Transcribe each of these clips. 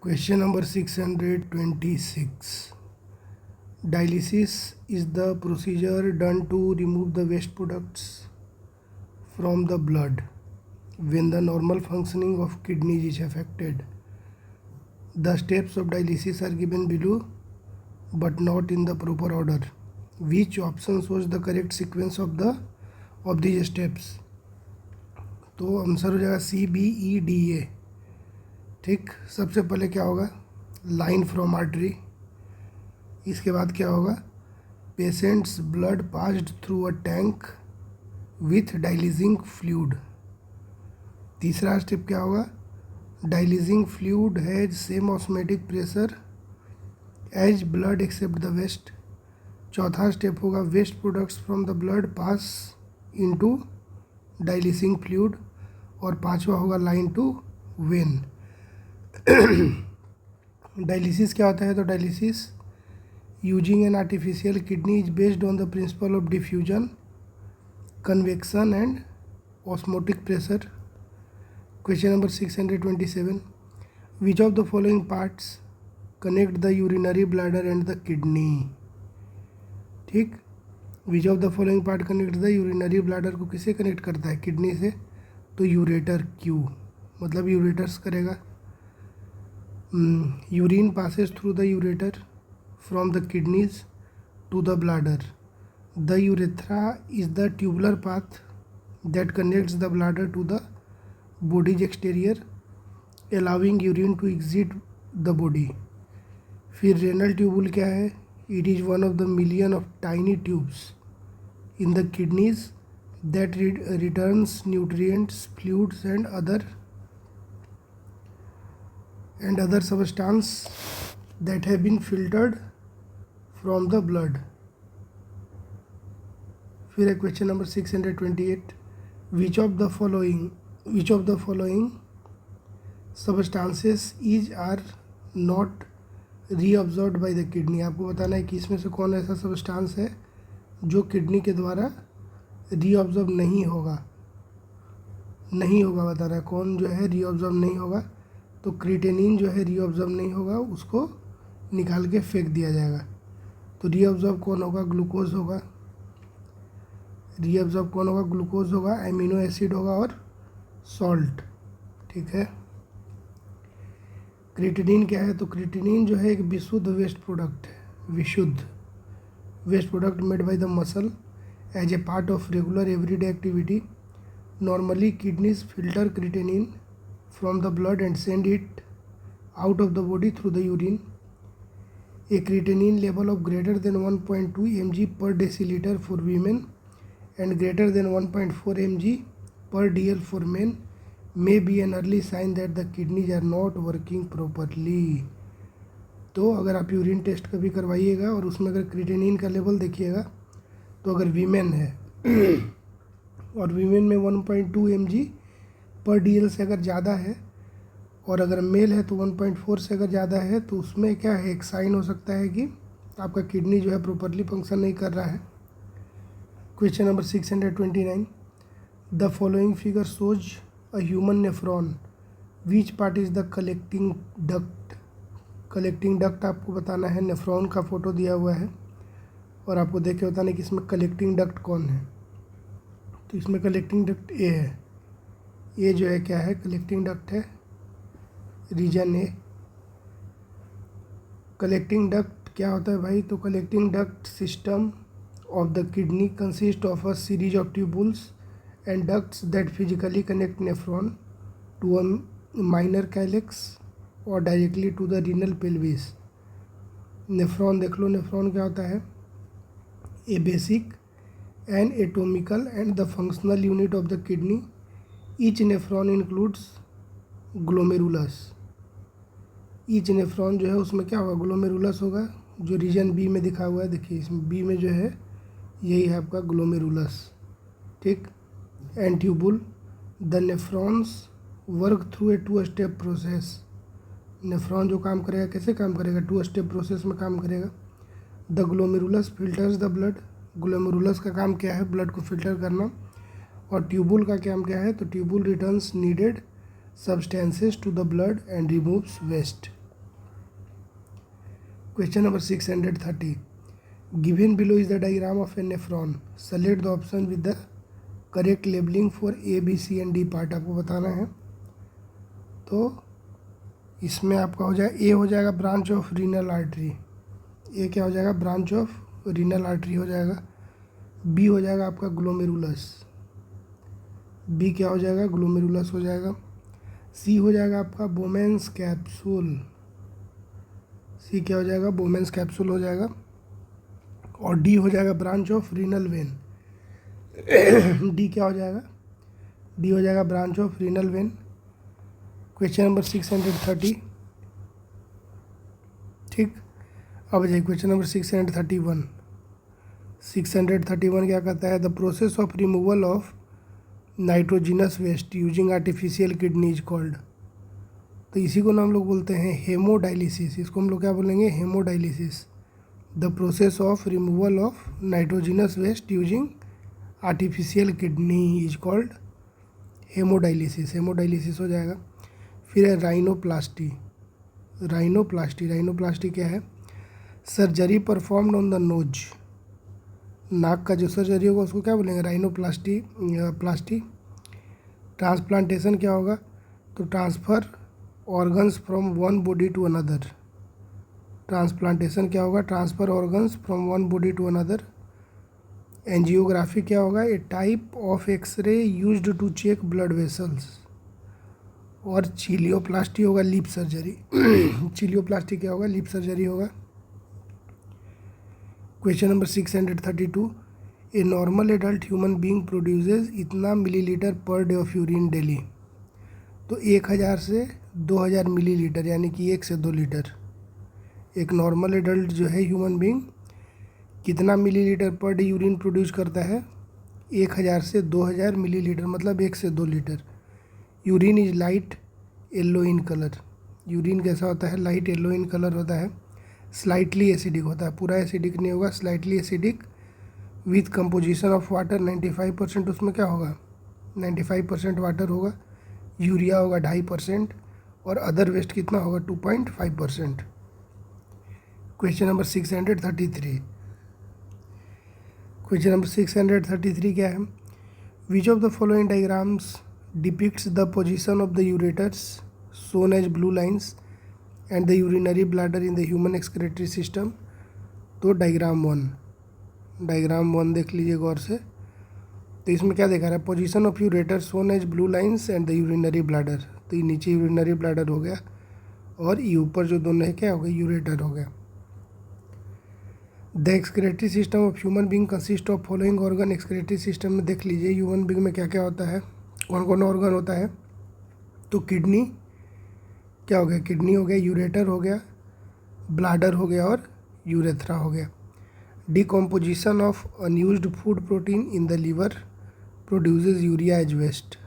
Question number 626. Dialysis is the procedure done to remove the waste products from the blood when the normal functioning of kidneys is affected. The steps of dialysis are given below but not in the proper order. Which option was the correct sequence of these steps? तो answer हो जाएगा CBEDA. ठीक, सबसे पहले क्या होगा? Line from artery. इसके बाद क्या होगा? Patients blood passed through a tank with dialysing fluid. तीसरा स्टेप क्या होगा? Dialysing fluid has same osmotic pressure as blood except the waste. चौथा स्टेप होगा waste products from the blood pass into dialysing fluid. और पांचवा होगा line to when. Dialysis क्या होता है? तो dialysis using an artificial kidney is based on the principle of diffusion, convection and osmotic pressure. Question number 627. Which of the following parts connect the urinary bladder and the kidney. ठीक, which of the following part connect the urinary bladder को किसे connect करता है? Kidney से. तो ureter क्यू, मतलब ureters करेगा. Urine passes through the ureter from the kidneys to the bladder. The urethra is the tubular path that connects the bladder to the body's exterior, allowing urine to exit the body. फिर renal tubule क्या है? It is one of the million of tiny tubes in the kidneys that returns nutrients, fluids and other substance that have been filtered from the blood. फिर है question number 628. which of the following substances is are not reabsorbed by the kidney. आपको बताना है कि इसमें से कौन ऐसा सब्सटेंस है जो किडनी के द्वारा रीअब्जॉर्ब नहीं होगा बताना है. कौन जो है रीअब्जॉर्ब नहीं होगा? तो क्रिएटिनिन जो है रीअब्जॉर्ब नहीं होगा, उसको निकाल के फेंक दिया जाएगा. तो रीअब्जॉर्ब कौन होगा? ग्लूकोज होगा. ग्लूकोज होगा, एमिनो एसिड होगा और सॉल्ट. ठीक है. क्रिएटिनिन क्या है? तो क्रिएटिनिन जो है एक विशुद्ध वेस्ट प्रोडक्ट है. विशुद्ध waste product made by the muscle as a part of regular everyday activity. Normally kidneys filter creatinine from the blood and send it out of the body through the urine. A creatinine level of greater than 1.2 mg per deciliter for women and greater than 1.4 mg per dl for men may be an early sign that the kidneys are not working properly. तो अगर आप urine test कभी करवाइएगा और उसमें अगर creatinine का level देखिएगा, तो अगर वीमेन है और वीमेन में 1.2 mg पर डीएल से अगर ज़्यादा है और अगर मेल है तो 1.4 से अगर ज़्यादा है, तो उसमें क्या है? एक साइन हो सकता है कि आपका किडनी जो है प्रॉपरली फंक्शन नहीं कर रहा है. Question number 629. The following figure shows a human nephron. Which part is the collecting duct आपको बताना है. नेफ्रॉन का फोटो दिया हुआ है और आपको देख के बताना है कि इसमें कलेक्टिंग डक्ट कौन है. तो इसमें कलेक्टिंग डक्ट ए है. ये जो है क्या है? कलेक्टिंग डक्ट है, रीजन ए. कलेक्टिंग डक्ट क्या होता है भाई? तो collecting duct system of the kidney consist of a series of tubules and ducts that physically connect nephron to a minor calyx और directly to the renal pelvis. Nephron देख लो. Nephron क्या होता है? A basic and anatomical and the functional unit of the kidney. Each nephron includes glomerulus. Each nephron जो है उसमें क्या होगा? ग्लोमेरुलस होगा, जो रीजन बी में दिखा हुआ है. देखिए इसमें बी में जो है यही है आपका ग्लोमेरुलस. ठीक. And tubule. The nephrons work through a 2 step process. Nephron जो काम करेगा कैसे काम करेगा? 2 स्टेप प्रोसेस में काम करेगा. The glomerulus filters the blood. Glomerulus का काम क्या है? ब्लड को फिल्टर करना. और ट्यूबुल का काम क्या है? तो tubule returns needed substances to the blood and removes waste. Question number 630. Given below is the diagram of a nephron. Select the option with the correct labeling for A, B, C and D part. आपको बताना है। तो इसमें आपका हो जाएगा ए हो जाएगा ब्रांच ऑफ रीनल आर्टरी। ए क्या हो जाएगा? ब्रांच ऑफ रीनल आर्टरी हो जाएगा। बी हो जाएगा आपका ग्लोमेरुलस। बी क्या हो जाएगा? ग्लोमेरुलस हो जाएगा। सी हो जाएगा आपका बोमेंस कैप्सूल। सी क्या हो जाएगा? बोमेंस कैप्सूल हो जाएगा। और डी हो जाएगा branch of renal vein. D क्या हो जाएगा? डी हो जाएगा branch of renal vein. Question number 630। ठीक, अब जाइए क्वेश्चन नंबर 631। 631 क्या कहता है? The process of removal of nitrogenous waste using artificial kidney is called. तो इसी को हम लोग बोलते हैं हेमोडायलिसिस। इसको हम लोग क्या बोलेंगे? Hemodialysis. The process of removal of nitrogenous waste using artificial kidney is called hemodialysis. Hemodialysis हो जाएगा। फिर है राइनोप्लास्टी। राइनोप्लास्टी, राइनोप्लास्टी क्या है? Surgery performed on the nose. नाक का जो सर्जरी होगा उसको क्या बोलेंगे? राइनोप्लास्टी प्लास्टी। ट्रांसप्लांटेशन क्या होगा? तो transfer organs from one body to another. Transplantation क्या होगा? Transfer organs from one body to another. Angiography क्या होगा? A type of x-ray used to check blood vessels. और चिलियोप्लास्टी होगा लिप सर्जरी। चिलियोप्लास्टी क्या होगा? लिप सर्जरी होगा। Question number 632। A normal adult human being produces इतना millilitre per day of urine daily. तो 1000 से 2000 मिलीलीटर, यानी कि 1 से 2 लीटर। एक नॉर्मल एडल्ट जो है ह्यूमन बीइंग कितना millilitre per day urine produce करता है? 1000 से 2000 मिलीलीटर, मतलब 1 से 2 litre. Urine is light yellow in colour. Urine कैसा होता है? लाइट येलो इन कलर होता है। स्लाइटली एसिडिक होता है, पूरा एसिडिक नहीं होगा, slightly acidic with composition of water 95%। उसमें क्या होगा? 95% वाटर होगा। यूरिया होगा 2.5% और अदर वेस्ट कितना होगा? 2.5%। Question number 633। क्वेश्चन नंबर 633 क्या है? विच of the following diagrams depicts the position of the ureters shown as blue lines and the urinary bladder in the human excretory system। तो diagram 1 देख लीजिए गौर से। तो इसमें क्या देखा रहा है? Position of ureter shown as blue lines and the urinary bladder. तो ये नीचे यूरिनरी ब्लैडर हो गया और ये ऊपर जो दोनों है क्या हो गया? यूरेटर हो गया। The excretory system of human being consist of following organ. Excretory system में देख लीजिए ह्यूमन बींग में क्या क्या होता है, कौन कौन ऑर्गन होता है। तो किडनी क्या हो गया? किडनी हो गया, यूरेटर हो गया, ब्लैडर हो गया और यूरेथ्रा हो गया। Decomposition of unused food protein in the liver produces urea as waste.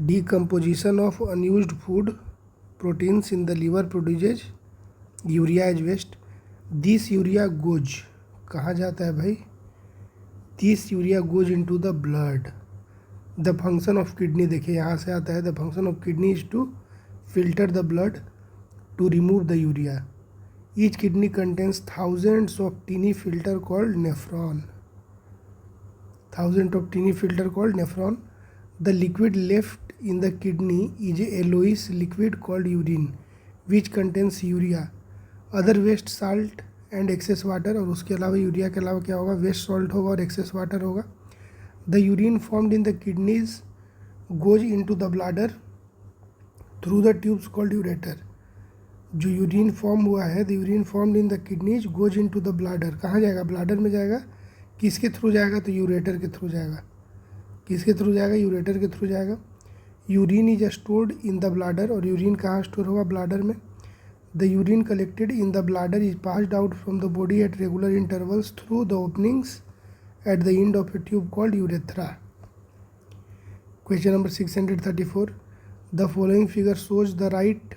Decomposition of unused food proteins in the liver produces urea as waste. This urea goes कहाँ जाता है भाई? This urea goes into the blood. The function of kidney देखिए यहाँ से आता है। The function of kidney is to filter the blood to remove the urea. Each kidney contains thousands of tiny filter called nephron. Thousand of tiny filter called nephron. The liquid left in the kidney is a yellowish liquid called urine which contains urea other waste salt and excess water. और उसके अलावा urea के अलावा क्या होगा? Waste salt होगा और excess water होगा। The urine formed in the kidneys goes into the bladder through the tubes called ureter। जो यूरिन फॉर्म हुआ है, the urine formed in the kidneys goes into the bladder। कहाँ जाएगा? Bladder में जाएगा। किसके थ्रू जाएगा? तो यूरेटर के थ्रू जाएगा। किसके थ्रू जाएगा? यूरेटर के थ्रू जाएगा। Urine is stored in the bladder. और यूरिन कहाँ स्टोर होगा? ब्लाडर में। The urine collected in the bladder is passed out from the body at regular intervals through the openings at the end of a tube called urethra। Question number 634। The following figure shows the right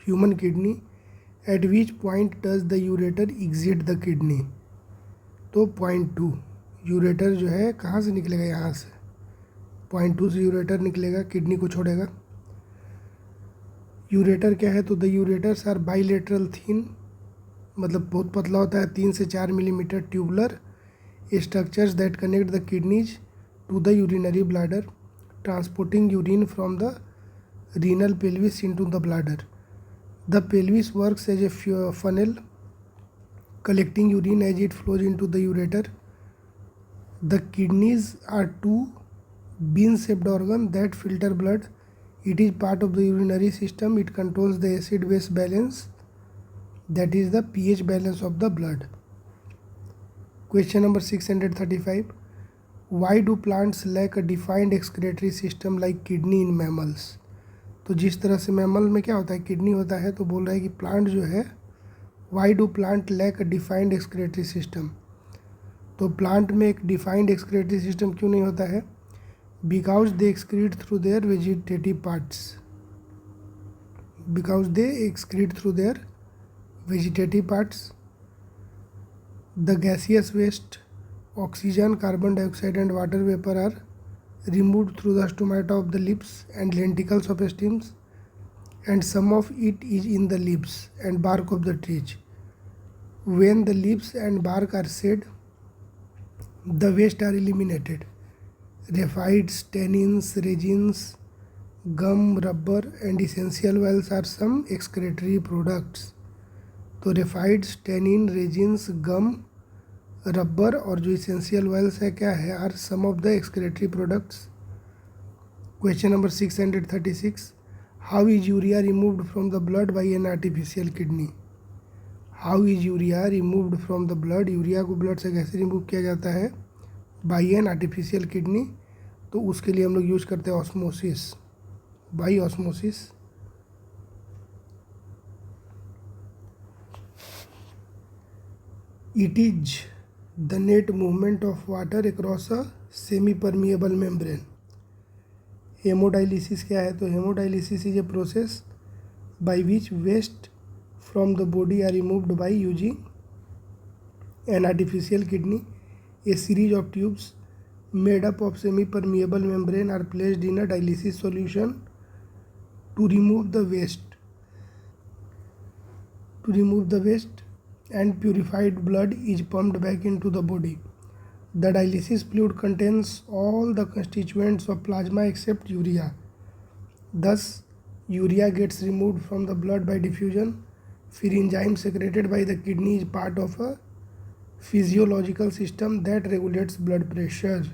human kidney। At which point does the ureter exit the kidney? तो point 2 ureter जो है कहाँ से निकलेगा? यहाँ से point 2 से ureter निकलेगा, किडनी को छोड़ेगा। यूरेटर क्या है? तो the ureters are bilateral thin मतलब बहुत पतला होता है, 3 से 4 millimetre tubular structures that connect the kidneys to the urinary bladder, transporting urine from the renal pelvis into the bladder. The pelvis works as a funnel, collecting urine as it flows into the ureter. The kidneys are two bean-shaped organs that filter blood. It is part of the urinary system. It controls the acid-base balance, that is the pH balance of the blood. Question number 635. Why do plants lack a defined excretory system like kidney in mammals? तो जिस तरह से mammal में क्या होता है, kidney होता है, तो बोल रहा है कि प्लांट जो है, why do plant lack a defined excretory system. तो प्लांट में एक डिफाइंड एक्सक्रेटरी सिस्टम क्यों नहीं होता है? Because they excrete through their vegetative parts. Because they excrete through their vegetative parts. The gaseous waste, oxygen, carbon dioxide and water vapor are removed through the stomata of the leaves and lenticels of stems, and some of it is in the leaves and bark of the trees. When the leaves and bark are shed, the waste are eliminated. Raphides, tannins, resins, gum, rubber and essential oils are some excretory products. तो raphides, tannin, resins, gum, rubber और जो essential oils है क्या है, are some of the excretory products. Question number 636. How is urea removed from the blood by an artificial kidney? How is urea removed from the blood? Urea को blood से कैसे remove किया जाता है? By an artificial kidney. तो उसके लिए हम लोग यूज करते हैं osmosis, by osmosis. It is the net movement of water across a semi-permeable membrane. Hemodialysis क्या है? तो hemodialysis is a process by which waste from the body are removed by using an artificial kidney. A series of tubes made up of semi-permeable membrane are placed in a dialysis solution to remove the waste. And purified blood is pumped back into the body. The dialysis fluid contains all the constituents of plasma except urea. Thus, urea gets removed from the blood by diffusion. फिर enzyme secreted by the kidney is part of a physiological system that regulates blood pressure.